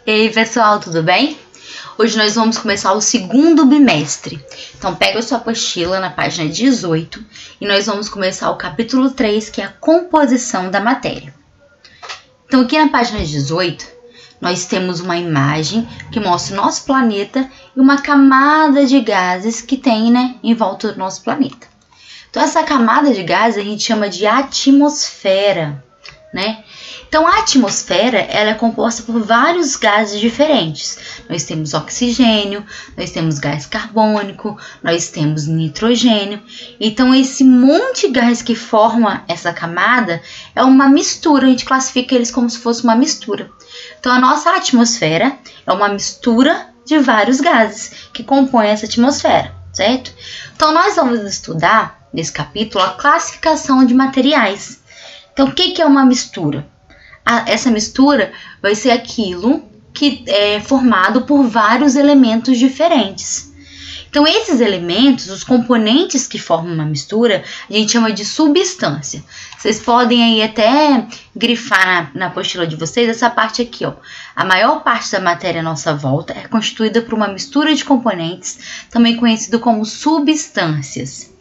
E aí, pessoal, tudo bem? Hoje nós vamos começar o segundo bimestre. Então, pega a sua apostila na página 18 e nós vamos começar o capítulo 3, que é a composição da matéria. Então, aqui na página 18, nós temos uma imagem que mostra o nosso planeta e uma camada de gases que tem, em volta do nosso planeta. Então, essa camada de gases a gente chama de atmosfera, Então, a atmosfera ela é composta por vários gases diferentes. Nós temos oxigênio, nós temos gás carbônico, nós temos nitrogênio. Então, esse monte de gás que forma essa camada é uma mistura, a gente classifica eles como se fosse uma mistura. Então, a nossa atmosfera é uma mistura de vários gases que compõem essa atmosfera, certo? Então, nós vamos estudar, nesse capítulo, a classificação de materiais. Então, o que é uma mistura? Essa mistura vai ser aquilo que é formado por vários elementos diferentes. Então, esses elementos, os componentes que formam uma mistura, a gente chama de substância. Vocês podem aí até grifar na apostila de vocês essa parte aqui, ó. A maior parte da matéria à nossa volta é constituída por uma mistura de componentes, também conhecido como substâncias.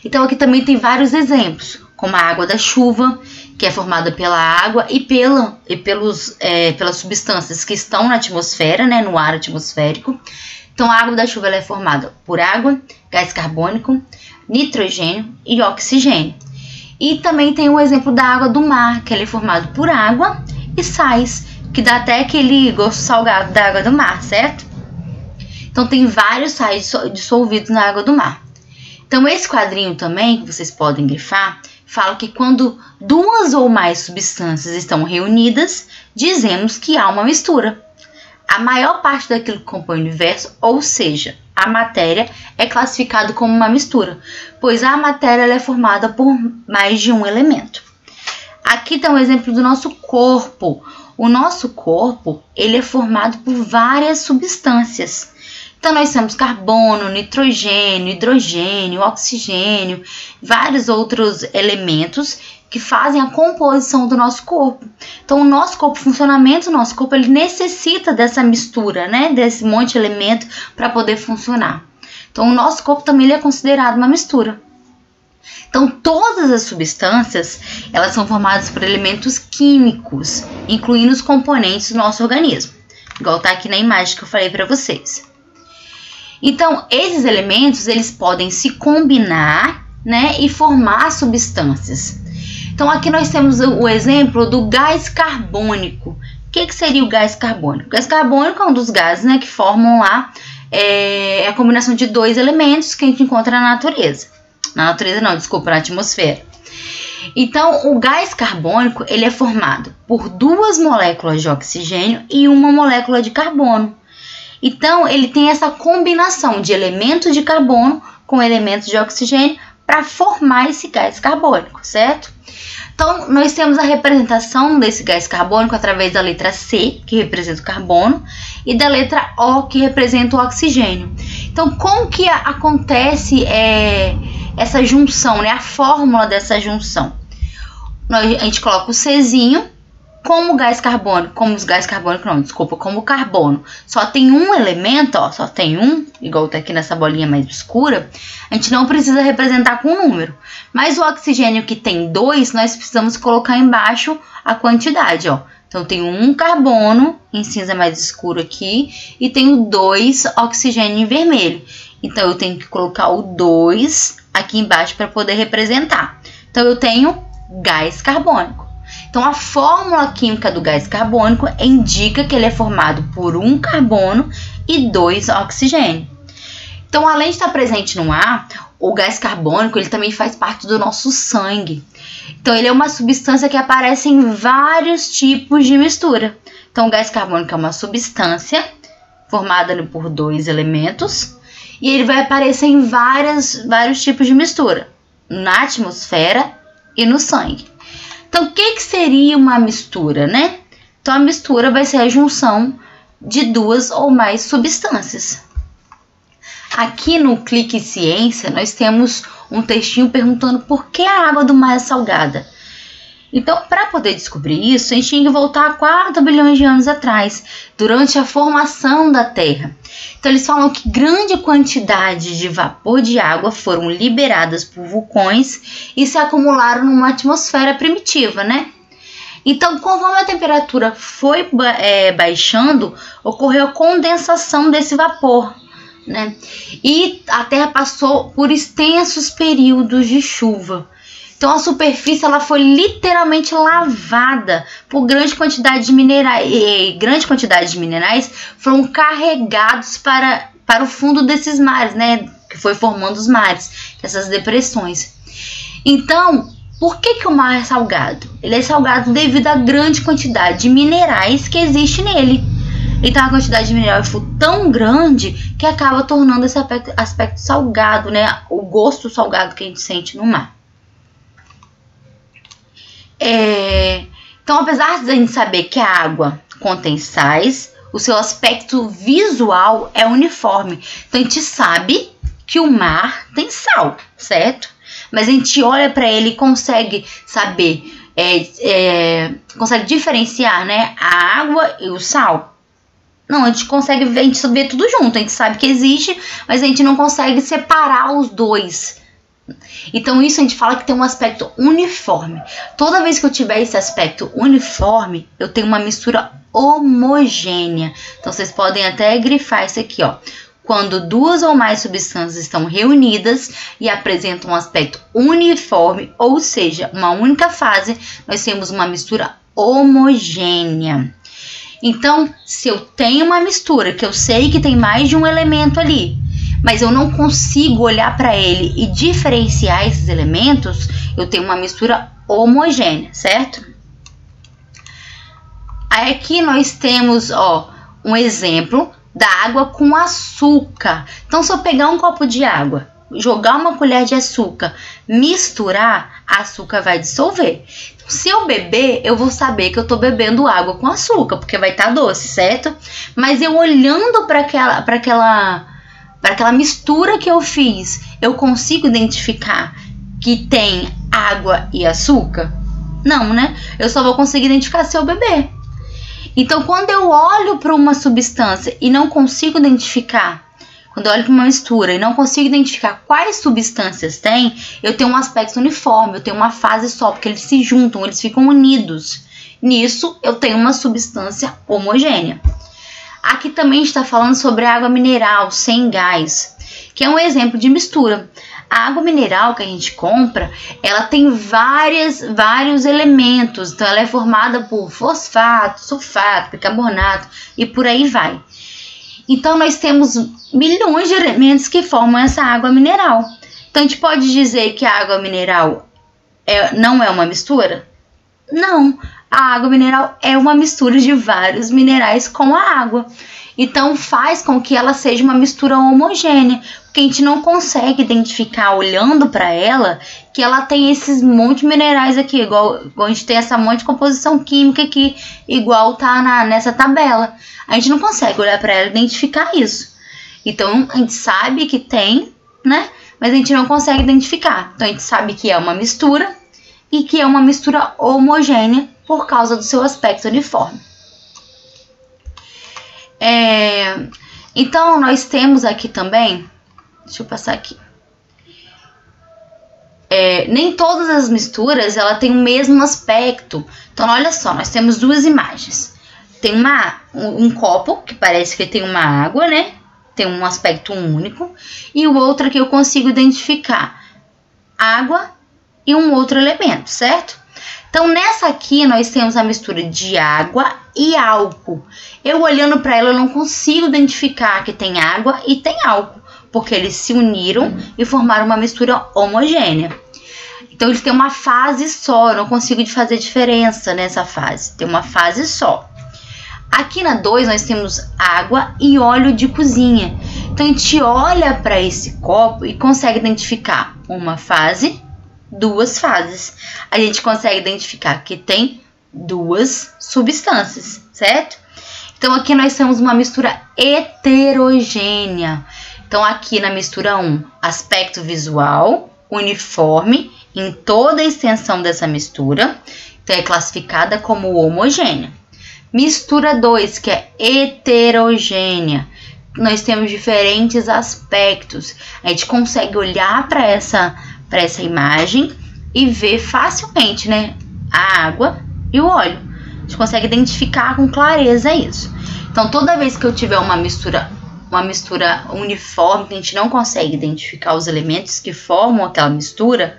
Então, aqui também tem vários exemplos, como a água da chuva, que é formada pela água e pelas substâncias que estão na atmosfera, no ar atmosférico. Então, a água da chuva ela é formada por água, gás carbônico, nitrogênio e oxigênio. E também tem o exemplo da água do mar, que ela é formada por água e sais, que dá até aquele gosto salgado da água do mar, certo? Então, tem vários sais dissolvidos na água do mar. Então, esse quadrinho também, que vocês podem grifar, fala que quando duas ou mais substâncias estão reunidas, dizemos que há uma mistura. A maior parte daquilo que compõe o universo, ou seja, a matéria, é classificado como uma mistura, pois a matéria ela é formada por mais de um elemento. Aqui está um exemplo do nosso corpo. O nosso corpo ele é formado por várias substâncias. Então, nós temos carbono, nitrogênio, hidrogênio, oxigênio, vários outros elementos que fazem a composição do nosso corpo. Então, o nosso corpo, o funcionamento do nosso corpo, ele necessita dessa mistura, desse monte de elemento para poder funcionar. Então, o nosso corpo também ele é considerado uma mistura. Então, todas as substâncias, elas são formadas por elementos químicos, incluindo os componentes do nosso organismo. Igual está aqui na imagem que eu falei para vocês. Então, esses elementos, eles podem se combinar, e formar substâncias. Então, aqui nós temos o exemplo do gás carbônico. O que seria o gás carbônico? O gás carbônico é um dos gases, que formam lá a combinação de dois elementos que a gente encontra na natureza. Na atmosfera. Então, o gás carbônico, ele é formado por duas moléculas de oxigênio e uma molécula de carbono. Então, ele tem essa combinação de elementos de carbono com elementos de oxigênio para formar esse gás carbônico, certo? Então, nós temos a representação desse gás carbônico através da letra C, que representa o carbono, e da letra O, que representa o oxigênio. Então, como que acontece essa junção, a fórmula dessa junção? A gente coloca o Czinho. Como o carbono só tem um elemento, só tem um, igual tá aqui nessa bolinha mais escura, a gente não precisa representar com número. Mas o oxigênio que tem 2, nós precisamos colocar embaixo a quantidade, Então, tem um carbono em cinza mais escuro aqui e tenho 2 oxigênio em vermelho. Então, eu tenho que colocar o 2 aqui embaixo para poder representar. Então, eu tenho gás carbônico. Então, a fórmula química do gás carbônico indica que ele é formado por um carbono e 2 oxigênio. Então, além de estar presente no ar, o gás carbônico ele também faz parte do nosso sangue. Então, ele é uma substância que aparece em vários tipos de mistura. Então, o gás carbônico é uma substância formada por 2 elementos e ele vai aparecer em vários tipos de mistura, na atmosfera e no sangue. Então, o que seria uma mistura, Então, a mistura vai ser a junção de 2 ou mais substâncias. Aqui no Clique Ciência, nós temos um textinho perguntando por que a água do mar é salgada. Então, para poder descobrir isso, a gente tinha que voltar a 4 bilhões de anos atrás, durante a formação da Terra. Então, eles falam que grande quantidade de vapor de água foram liberadas por vulcões e se acumularam numa atmosfera primitiva, né? Então, conforme a temperatura foi baixando, ocorreu a condensação desse vapor, né? E a Terra passou por extensos períodos de chuva. Então, a superfície ela foi literalmente lavada por grande quantidade de minerais. E grande quantidade de minerais foram carregados para o fundo desses mares, né? Que foi formando os mares, essas depressões. Então, por que o mar é salgado? Ele é salgado devido à grande quantidade de minerais que existe nele. Então, a quantidade de mineral foi tão grande que acaba tornando esse aspecto salgado, né? O gosto salgado que a gente sente no mar. Então, apesar de a gente saber que a água contém sais, o seu aspecto visual é uniforme. Então, a gente sabe que o mar tem sal, certo? Mas a gente olha para ele e consegue saber, consegue diferenciar, né, a água e o sal. Não, a gente consegue ver, a gente vê tudo junto, a gente sabe que existe, mas a gente não consegue separar os dois. Então, isso a gente fala que tem um aspecto uniforme. Toda vez que eu tiver esse aspecto uniforme, eu tenho uma mistura homogênea. Então, vocês podem até grifar isso aqui, ó. Quando duas ou mais substâncias estão reunidas e apresentam um aspecto uniforme, ou seja, uma única fase, nós temos uma mistura homogênea. Então, se eu tenho uma mistura que eu sei que tem mais de um elemento ali, mas eu não consigo olhar para ele e diferenciar esses elementos, eu tenho uma mistura homogênea, certo? Aí aqui nós temos, ó, um exemplo da água com açúcar. Então, se eu pegar um copo de água, jogar uma colher de açúcar, misturar, açúcar vai dissolver. Então, se eu beber, eu vou saber que eu tô bebendo água com açúcar, porque vai estar doce, certo? Mas eu olhando para aquela mistura que eu fiz, eu consigo identificar que tem água e açúcar? Não, né? Eu só vou conseguir identificar se eu beber. Então, quando eu olho para uma substância e não consigo identificar, quando eu olho para uma mistura e não consigo identificar quais substâncias tem, eu tenho um aspecto uniforme, eu tenho uma fase só, porque eles se juntam, eles ficam unidos. Nisso, eu tenho uma substância homogênea. Aqui também está falando sobre a água mineral sem gás, que é um exemplo de mistura. A água mineral que a gente compra, ela tem vários elementos. Então, ela é formada por fosfato, sulfato, bicarbonato e por aí vai. Então, nós temos milhões de elementos que formam essa água mineral. Então, a gente pode dizer que a água mineral não é uma mistura? Não. A água mineral é uma mistura de vários minerais com a água. Então, faz com que ela seja uma mistura homogênea, porque a gente não consegue identificar, olhando para ela, que ela tem esses monte de minerais aqui, igual a gente tem essa monte de composição química aqui, igual tá nessa tabela. A gente não consegue olhar para ela e identificar isso. Então, a gente sabe que tem, né? Mas a gente não consegue identificar. Então, a gente sabe que é uma mistura e que é uma mistura homogênea por causa do seu aspecto uniforme. Então, nós temos aqui também, deixa eu passar aqui, nem todas as misturas ela tem o mesmo aspecto. Então, olha só, nós temos duas imagens. Tem um copo que parece que tem uma água, né? Tem um aspecto único. E o outro que eu consigo identificar água e um outro elemento, certo? Então, nessa aqui, nós temos a mistura de água e álcool. Eu olhando para ela, eu não consigo identificar que tem água e tem álcool, porque eles se uniram e formaram uma mistura homogênea. Então, eles têm uma fase só, eu não consigo fazer diferença nessa fase. Tem uma fase só. Aqui na 2, nós temos água e óleo de cozinha. Então, a gente olha para esse copo e consegue identificar uma fase, duas fases. A gente consegue identificar que tem duas substâncias, certo? Então, aqui nós temos uma mistura heterogênea. Então, aqui na mistura 1, aspecto visual, uniforme em toda a extensão dessa mistura, então é classificada como homogênea. Mistura 2, que é heterogênea. Nós temos diferentes aspectos. A gente consegue olhar para essa imagem e ver facilmente, né, a água e o óleo. A gente consegue identificar com clareza isso. Então, toda vez que eu tiver uma mistura uniforme, que a gente não consegue identificar os elementos que formam aquela mistura,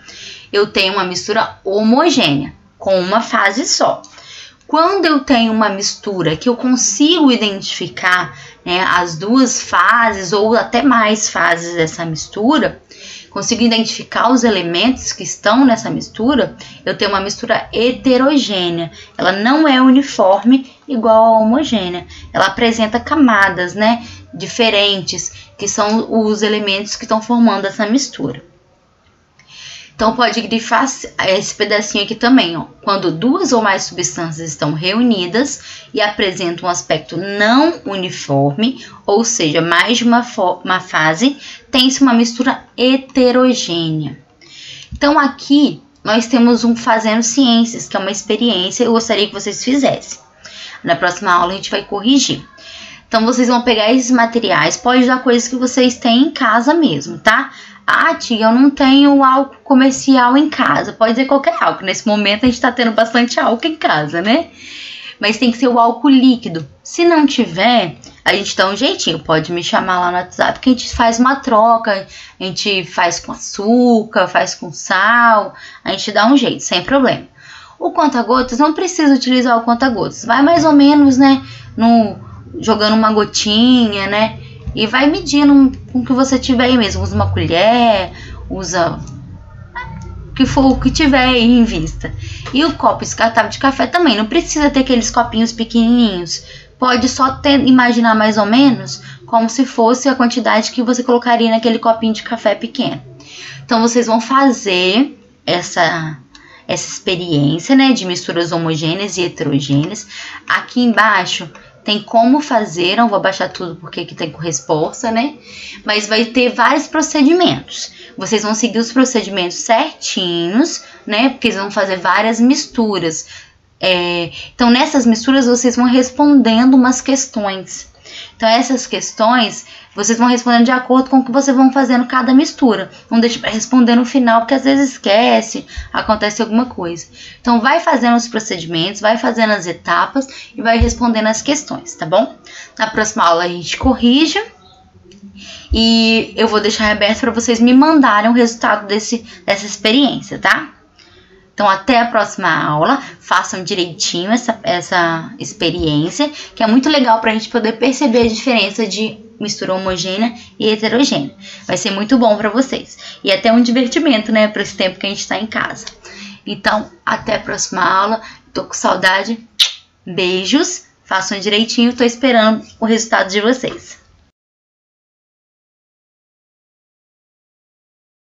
eu tenho uma mistura homogênea, com uma fase só. Quando eu tenho uma mistura que eu consigo identificar, né, as duas fases ou até mais fases dessa mistura, consigo identificar os elementos que estão nessa mistura, eu tenho uma mistura heterogênea. Ela não é uniforme igual a homogênea. Ela apresenta camadas, né, diferentes, que são os elementos que estão formando essa mistura. Então, pode grifar esse pedacinho aqui também, ó. Quando duas ou mais substâncias estão reunidas e apresentam um aspecto não uniforme, ou seja, mais de uma fase, tem-se uma mistura heterogênea. Então, aqui nós temos um Fazendo Ciências, que é uma experiência, eu gostaria que vocês fizessem. Na próxima aula a gente vai corrigir. Então, vocês vão pegar esses materiais, pode usar coisas que vocês têm em casa mesmo, tá? Ah, tia, eu não tenho álcool comercial em casa. Pode ser qualquer álcool. Nesse momento a gente tá tendo bastante álcool em casa, né? Mas tem que ser o álcool líquido. Se não tiver, a gente dá um jeitinho. Pode me chamar lá no WhatsApp que a gente faz uma troca. A gente faz com açúcar, faz com sal. A gente dá um jeito, sem problema. O conta-gotas, não precisa utilizar o conta-gotas. Vai mais ou menos, né? Jogando uma gotinha, né? E vai medindo com o que você tiver aí mesmo. Usa uma colher, usa o que for, o que tiver aí em vista. E o copo descartável de café também. Não precisa ter aqueles copinhos pequenininhos. Pode só imaginar mais ou menos como se fosse a quantidade que você colocaria naquele copinho de café pequeno. Então, vocês vão fazer essa experiência, né, de misturas homogêneas e heterogêneas. Aqui embaixo tem como fazer, não vou abaixar tudo porque aqui tem com resposta, né? Mas vai ter vários procedimentos. Vocês vão seguir os procedimentos certinhos, né? Porque eles vão fazer várias misturas. Então, nessas misturas, vocês vão respondendo umas questões. Então, essas questões, vocês vão respondendo de acordo com o que vocês vão fazendo cada mistura. Não deixe para responder no final, porque às vezes esquece, acontece alguma coisa. Então, vai fazendo os procedimentos, vai fazendo as etapas e vai respondendo as questões, tá bom? Na próxima aula a gente corrige e eu vou deixar aberto para vocês me mandarem o resultado dessa experiência, tá? Então, até a próxima aula, façam direitinho essa experiência, que é muito legal para a gente poder perceber a diferença de mistura homogênea e heterogênea. Vai ser muito bom para vocês. E até um divertimento, né, para esse tempo que a gente está em casa. Então, até a próxima aula. Tô com saudade. Beijos. Façam direitinho. Tô esperando o resultado de vocês.